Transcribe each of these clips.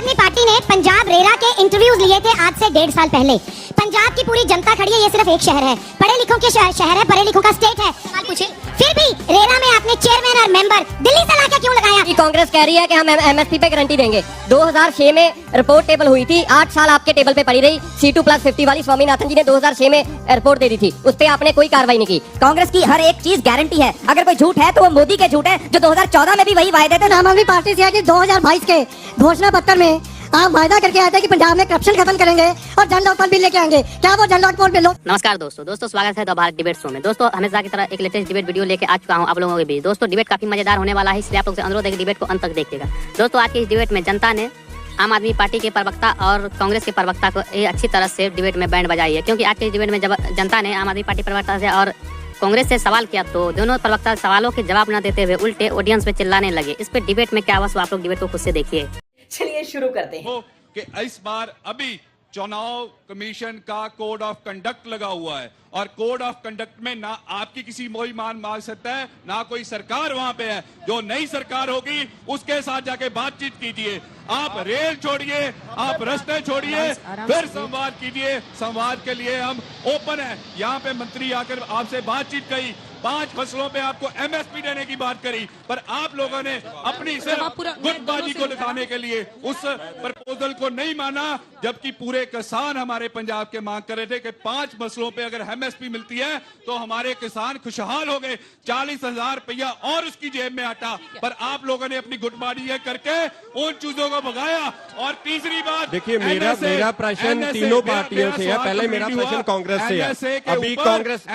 आदमी पार्टी ने पंजाब रेरा के इंटरव्यूज लिए थे आज से 1.5 साल पहले। पंजाब की पूरी जनता खड़ी है, ये सिर्फ एक शहर है, पढ़े लिखों के शहर है, पढ़े लिखों का स्टेट है। फिर भी रेरा में आपने चेयरमैन और मेंबर दिल्ली से लाके क्यों लगाया? कांग्रेस कह रही है कि हम एमएसपी पे गारंटी देंगे। 2006 में रिपोर्ट टेबल हुई थी, 8 साल आपके टेबल पे पड़ी रही। C2+50 वाली स्वामीनाथन जी ने 2006 में रिपोर्ट दे दी थी, उस पे आपने कोई कार्रवाई नहीं की। कांग्रेस की हर एक चीज गारंटी है, अगर कोई झूठ है तो वो मोदी के झूठ है जो 2014 में भी वही वायदे थे। आम आदमी पार्टी से है कि 2022 के घोषणा पत्र में आप वायदा करके आए थे कि पंजाब में करप्शन खत्म करेंगे और जन लोकपाल बिल लेके आएंगे। क्या वो जन लोकपाल बिल? नमस्कार दोस्तों स्वागत है द भारत डिबेट शो में। दोस्तों हमेशा की तरह एक लेटेस्ट डिबेट वीडियो लेके आ चुका हूं आप लोगों के बीच। दोस्तों डिबेट काफी मजेदार होने वाला है, इसलिए आप लोग से अनुरोध है कि डिबेट को अंत तक देखिएगा। दोस्तों आज की इस डिबेट में जनता ने आम आदमी पार्टी के प्रवक्ता और कांग्रेस के प्रवक्ता को अच्छी तरह से डिबेट में बैंड बजाई है, क्योंकि आज के डिबेट में जब जनता ने आम आदमी पार्टी प्रवक्ता से और कांग्रेस से सवाल किया तो दोनों प्रवक्ता सवालों के जवाब न देते हुए उल्टे ऑडियंस पे चिल्लाने लगे। इस पे डिबेट में क्या हुआ आप लोग डिबेट को खुद से देखिए। चलिए शुरू करते हैं। कि इस बार अभी चुनाव कमीशन का कोड ऑफ कंडक्ट लगा हुआ है और कोड ऑफ कंडक्ट में ना आपकी किसी कोई मान मांग सकता है, ना कोई सरकार वहां पे है। जो नई सरकार होगी उसके साथ जाके बातचीत कीजिए। आप रेल छोड़िए, आप रास्ते छोड़िए, फिर संवाद कीजिए। संवाद के लिए हम ओपन है। यहाँ पे मंत्री आकर आपसे बातचीत करी, 5 फसलों पे आपको एमएसपी देने की बात करी, पर आप लोगों ने अपनी सिर्फ गुटबाजी को दिखाने के लिए उस प्रपोजल को नहीं माना, जबकि पूरे किसान हमारे पंजाब के मांग कर रहे थे कि 5 फसलों पे अगर एमएसपी मिलती है तो हमारे किसान खुशहाल हो गए। 40,000 रुपया और उसकी जेब में आटा, पर आप लोगों ने अपनी गुटबाजी करके उन चीजों को भगाया। और तीसरी बात, देखिए मेरा प्रश्न तीनों पार्टियों से है। पहले मेरा प्रश्न कांग्रेस से है। अभी कांग्रेस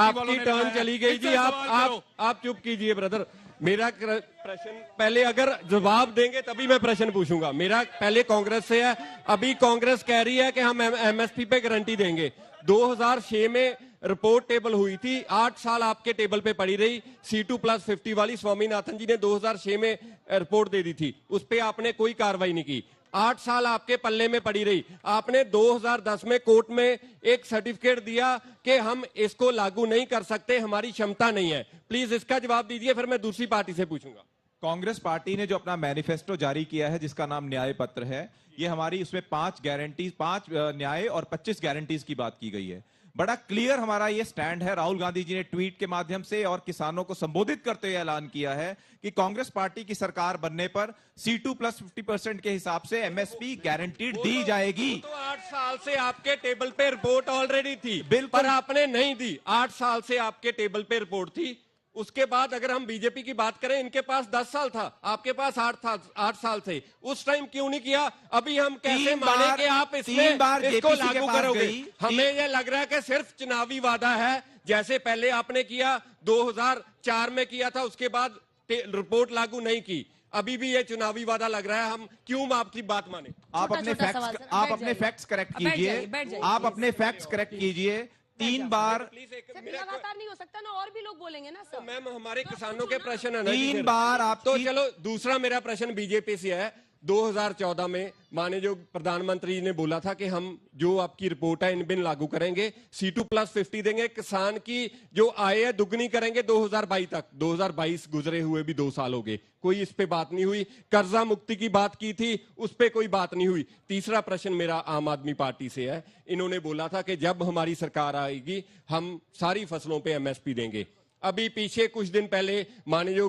आपकी टर्न चली गई जी, आप चुप कीजिए ब्रदर। मेरा प्रश्न पहले अगर जवाब देंगे तभी मैं प्रश्न पूछूंगा। मेरा पहले कांग्रेस से है। अभी कांग्रेस कह रही है कि हम एमएसपी पे गारंटी देंगे। 2006 में रिपोर्ट टेबल हुई थी, 8 साल आपके टेबल पे पड़ी रही। C2+50 वाली स्वामीनाथन जी ने 2006 में रिपोर्ट दे दी थी, उस पे आपने कोई कार्रवाई नहीं की। 8 साल आपके पल्ले में पड़ी रही। आपने 2010 में कोर्ट में एक सर्टिफिकेट दिया कि हम इसको लागू नहीं कर सकते, हमारी क्षमता नहीं है। प्लीज इसका जवाब दीजिए, फिर मैं दूसरी पार्टी से पूछूंगा। कांग्रेस पार्टी ने जो अपना मैनिफेस्टो जारी किया है, जिसका नाम न्याय पत्र है, ये हमारी उसमें 5 गारंटीज, 5 न्याय और 25 गारंटीज की बात की गई है। बड़ा क्लियर हमारा ये स्टैंड है। राहुल गांधी जी ने ट्वीट के माध्यम से और किसानों को संबोधित करते हुए ऐलान किया है कि कांग्रेस पार्टी की सरकार बनने पर C2+50% के हिसाब से एमएसपी गारंटीड दी जाएगी। तो 8 साल से आपके टेबल पे रिपोर्ट ऑलरेडी थी, बिल्कुल, पर आपने नहीं दी। 8 साल से आपके टेबल पे रिपोर्ट थी। उसके बाद अगर हम बीजेपी की बात करें, इनके पास 10 साल था, आपके पास 8 साल थे। उस टाइम क्यों नहीं किया? अभी हम कैसे माने कि आप इसको लागू करोगे? हमें यह लग रहा है कि सिर्फ चुनावी वादा है। जैसे पहले आपने किया, 2004 में किया था, उसके बाद रिपोर्ट लागू नहीं की। अभी भी ये चुनावी वादा लग रहा है। हम क्यों आपकी बात माने? आप अपने फैक्ट्स करेक्ट कीजिए। आप अपने फैक्ट्स करेक्ट कीजिए। 3 बार लगातार नहीं हो सकता ना, और भी लोग बोलेंगे ना सर। मैम हमारे किसानों के प्रश्न है ना, 3 बार आप तो चलो दूसरा मेरा प्रश्न बीजेपी से है। 2014 में माने जो प्रधानमंत्री जी ने बोला था कि हम जो आपकी रिपोर्ट है इन बिन लागू करेंगे, C2+50 देंगे, किसान की जो आय है दुगनी करेंगे 2022 तक। 2022 गुजरे हुए भी 2 साल हो गए, कोई इस पे बात नहीं हुई। कर्जा मुक्ति की बात की थी, उस पे कोई बात नहीं हुई। तीसरा प्रश्न मेरा आम आदमी पार्टी से है। इन्होंने बोला था कि जब हमारी सरकार आएगी हम सारी फसलों पे एमएसपी देंगे। अभी पीछे कुछ दिन पहले माननीय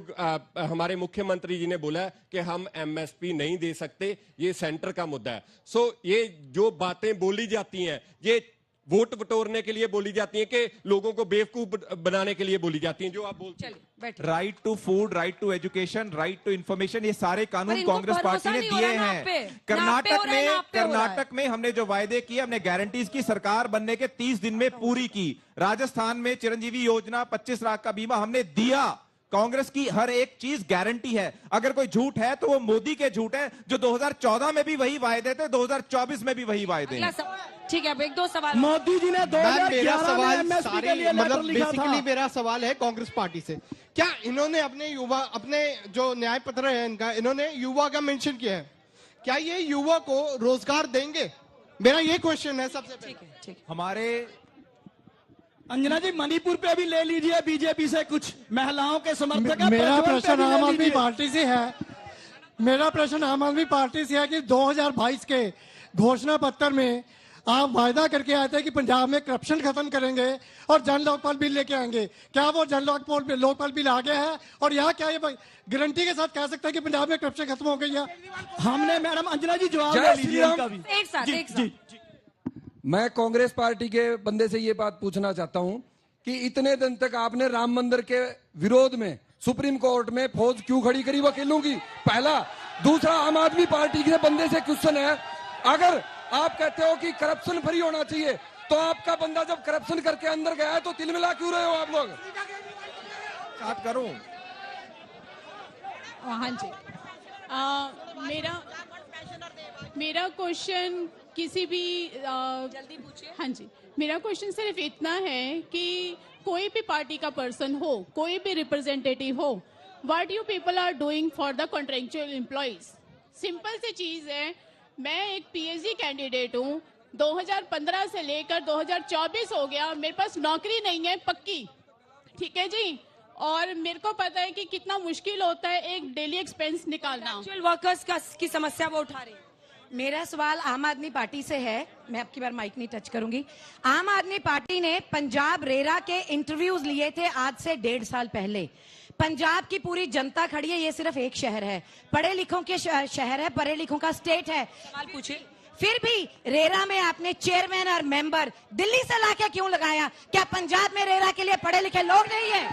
हमारे मुख्यमंत्री जी ने बोला कि हम एमएसपी नहीं दे सकते, ये सेंटर का मुद्दा है। सो ये जो बातें बोली जाती हैं, ये वोट बटोरने के लिए बोली जाती हैं कि लोगों को बेवकूफ बनाने के लिए बोली जाती हैं, जो आप बोलते हैं। Right to food, right to education, right to information, ये सारे कानून कांग्रेस पार्टी ने दिए हैं। कर्नाटक में हमने जो वायदे किए, हमने गारंटीज की, सरकार बनने के 30 दिन में पूरी की। राजस्थान में चिरंजीवी योजना, 25 लाख का बीमा हमने दिया। कांग्रेस की हर एक चीज गारंटी है। अगर कोई झूठ है तो वो मोदी के झूठ है, जो 2014 में भी वही वायदे थे, 2024 में भी वही वायदे हैं। ठीक है, अब 1-2 सवाल। मोदी जी ने 2011 में एमएसपी के लिए लेटर लिखा था। बेसिकली मेरा सवाल है कांग्रेस पार्टी से, क्या इन्होंने अपने जो न्याय पत्र है इनका, इन्होंने युवा का मेंशन किया है, क्या ये युवा को रोजगार देंगे? मेरा ये क्वेश्चन है सबसे पहले। ठीक है। हमारे अंजना जी, मणिपुर पे भी ले लीजिए बीजेपी से कुछ महिलाओं के समर्थक। मेरा प्रश्न आम आदमी पार्टी से है। मेरा प्रश्न आम आदमी पार्टी से है कि 2022 के घोषणा पत्र में आप वायदा करके आए थे कि पंजाब में करप्शन खत्म करेंगे और जन लोकपाल बिल लेके आएंगे। क्या वो जन लोकपाल बिल आ गया है? और यहाँ क्या ये गारंटी के साथ कह सकते हैं कि पंजाब में करप्शन खत्म हो गई है? हमने मैडम अंजना जी जवाब ले लीजिए इनका भी। एक साथ जी, एक साथ जी। मैं कांग्रेस पार्टी के बंदे से ये बात पूछना चाहता हूं कि इतने दिन तक आपने राम मंदिर के विरोध में सुप्रीम कोर्ट में फौज क्यों खड़ी करी वकीलों की? पहला। दूसरा, आम आदमी पार्टी के बंदे से क्वेश्चन है, अगर आप कहते हो कि करप्शन फ्री होना चाहिए तो आपका बंदा जब करप्शन करके अंदर गया है तो तिलमिला क्यों रहे हो आप लोग? बात करूं हाँ जी। मेरा क्वेश्चन किसी भी जल्दी पूछिए। हाँ जी, मेरा क्वेश्चन सिर्फ इतना है कि कोई भी पार्टी का पर्सन हो, कोई भी रिप्रेजेंटेटिव हो, what you people are doing for the contractual employees? Simple सी चीज है, मैं एक पीएचडी कैंडिडेट हूँ, 2015 से लेकर 2024 हो गया, मेरे पास नौकरी नहीं है पक्की, ठीक है जी, और मेरे को पता है कि कितना मुश्किल होता है एक डेली एक्सपेंस निकालना। वर्कर्स की समस्या वो उठा रही है। मेरा सवाल आम आदमी पार्टी से है, मैं आपकी बार माइक नहीं टच करूंगी। आम आदमी पार्टी ने पंजाब रेरा के इंटरव्यूज लिए थे आज से 1.5 साल पहले। पंजाब की पूरी जनता खड़ी है, ये सिर्फ एक शहर है, पढ़े लिखों के शहर है, पढ़े लिखों का स्टेट है। सवाल पूछिए। फिर भी रेरा में आपने चेयरमैन और मेंबर दिल्ली से लाके क्यों लगाया? क्या पंजाब में रेरा के लिए पढ़े लिखे लोग नहीं है?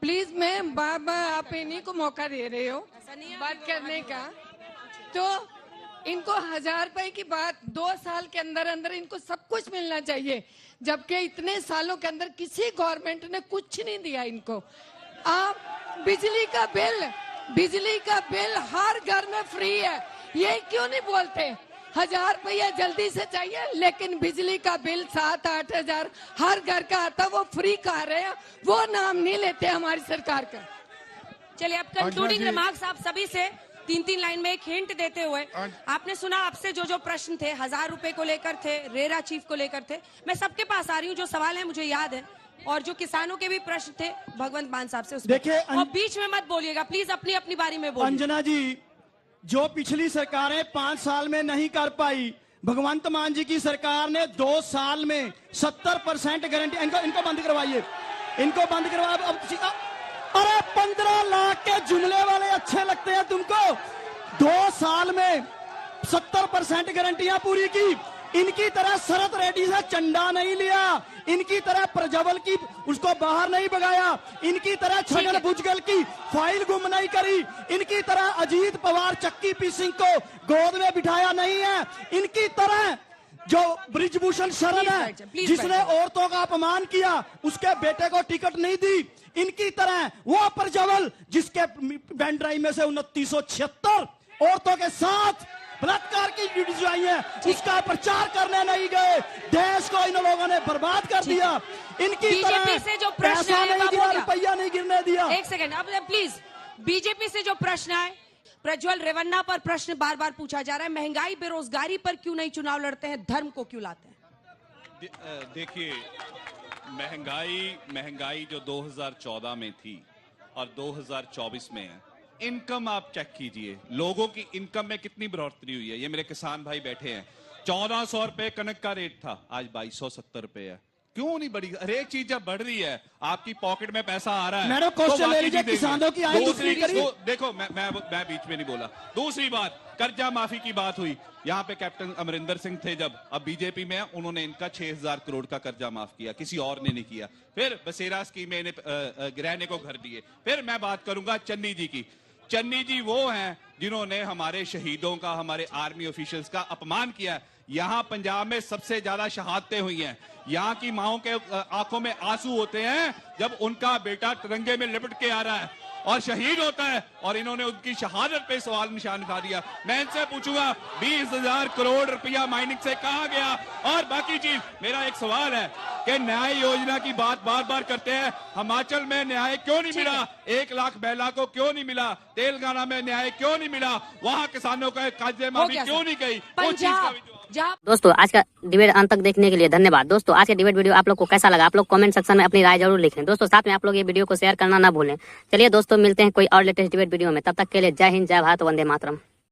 प्लीज, मैं बार बार आप इन्हीं को मौका दे रहे हो बात करने का, तो इनको 1000 रुपए की बात 2 साल के अंदर अंदर इनको सब कुछ मिलना चाहिए, जबकि इतने सालों के अंदर किसी गवर्नमेंट ने कुछ नहीं दिया इनको। आप बिजली का बिल हर घर में फ्री है, ये क्यों नहीं बोलते? 1000 रुपया जल्दी से चाहिए, लेकिन बिजली का बिल 7-8 हजार हर घर का आता, वो फ्री कह रहे हैं, वो नाम नहीं लेते हमारी सरकार का। चलिए, अब कंक्लूडिंग रिमार्क्स आप सभी से 3-3 लाइन में एक हिंट देते हुए। आपने सुना आपसे जो प्रश्न थे, 1000 रुपए को लेकर थे, रेरा चीफ को लेकर थे। मैं सबके पास आ रही हूँ, जो सवाल है मुझे याद है, और जो किसानों के भी प्रश्न थे भगवंत मान साहब से, देखिए और बीच में मत बोलिएगा प्लीज, अपनी अपनी बारी में बोलिए। अंजना जी, जो पिछली सरकारें 5 साल में नहीं कर पाई, भगवंत मान जी की सरकार ने 2 साल में 70% गारंटी। इनको बंद करवाइए, इनको बंद करवा। अरे 15 लाख के जुमले वाले अच्छे लगते हैं तुमको? 2 साल में 70% गारंटियां पूरी की। इनकी तरह शरत रेड्डी से चंदा नहीं लिया, इनकी तरह प्रज्वल की उसको बाहर नहीं भगाया, इनकी तरह छगन भुजबल की फाइल गुम नहीं करी, इनकी तरह अजीत पवार चक्की पी सिंह को गोद में बिठाया नहीं है, इनकी तरह जो ब्रिजभूषण शरण है जिसने औरतों का अपमान किया उसके बेटे को टिकट नहीं दी, इनकी तरह वो प्रज्वल जिसके पेन ड्राइव में से 2976 औरतों के साथ बलात्कार की वीडियो आई है, उसका प्रचार करने नहीं गए, देश को इन लोगों ने बर्बाद कर दिया। इनकी बीजेपी से जो प्रश्न पैसा नहीं दिया, रुपया नहीं गिरने दिया। एक सेकंड, अब प्लीज, बीजेपी से जो प्रश्न है, प्रज्वल रेवन्ना पर प्रश्न बार बार पूछा जा रहा है, महंगाई बेरोजगारी पर क्यों नहीं चुनाव लड़ते हैं, धर्म को क्यों लाते हैं? देखिए, महंगाई जो 2014 में थी और 2024 में है, इनकम आप चेक कीजिए, लोगों की इनकम में कितनी बढ़ोतरी हुई है। ये मेरे किसान भाई बैठे हैं, 1400 रुपए कनक का रेट था, आज 2270 रुपए है। क्यों नहीं बढ़ी? हर एक चीज जब बढ़ रही है, आपकी पॉकेट में पैसा आ रहा है, मैडम क्वेश्चन ले लीजिए, किसानों की आय दूसरी करिए। देखो, मैं बीच में नहीं बोला। दूसरी बात, कर्जा माफी की बात हुई, यहाँ पे कैप्टन अमरिंदर सिंह थे जब, अब बीजेपी में उन्होंने इनका 6000 करोड़ का कर्जा माफ किया, किसी और ने नहीं किया। फिर बसेरा स्कीम में रहने को घर दिए। फिर मैं बात करूंगा चन्नी जी की। चन्नी जी वो हैं जिन्होंने हमारे शहीदों का, हमारे आर्मी ऑफिशियल्स का अपमान किया। यहाँ पंजाब में सबसे ज्यादा शहादतें हुई हैं। यहाँ की माओं के आंखों में आंसू होते हैं जब उनका बेटा तिरंगे में लिपट के आ रहा है और शहीद होता है, और इन्होंने उनकी शहादत पे सवाल निशान उठा दिया। मैं इनसे पूछूंगा 20,000 करोड़ रुपया माइनिंग से कहां गया? और बाकी चीज, मेरा एक सवाल है कि न्याय योजना की बात बार बार करते हैं, हिमाचल में न्याय क्यों नहीं मिला? 1 लाख महिला को क्यों नहीं मिला? तेलंगाना में न्याय क्यों नहीं मिला? वहां किसानों का कर्जे माफी क्यों नहीं गई? जहाँ दोस्तों आज का डिबेट अंत तक देखने के लिए धन्यवाद। दोस्तों आज का डिबेट वीडियो आप लोग को कैसा लगा, आप लोग कमेंट सेक्शन में अपनी राय जरूर लिखें। दोस्तों साथ में आप लोग ये वीडियो को शेयर करना ना भूलें। चलिए दोस्तों मिलते हैं कोई और लेटेस्ट डिबेट वीडियो में, तब तक के लिए जय हिंद, जय भारत, वंदे मातरम।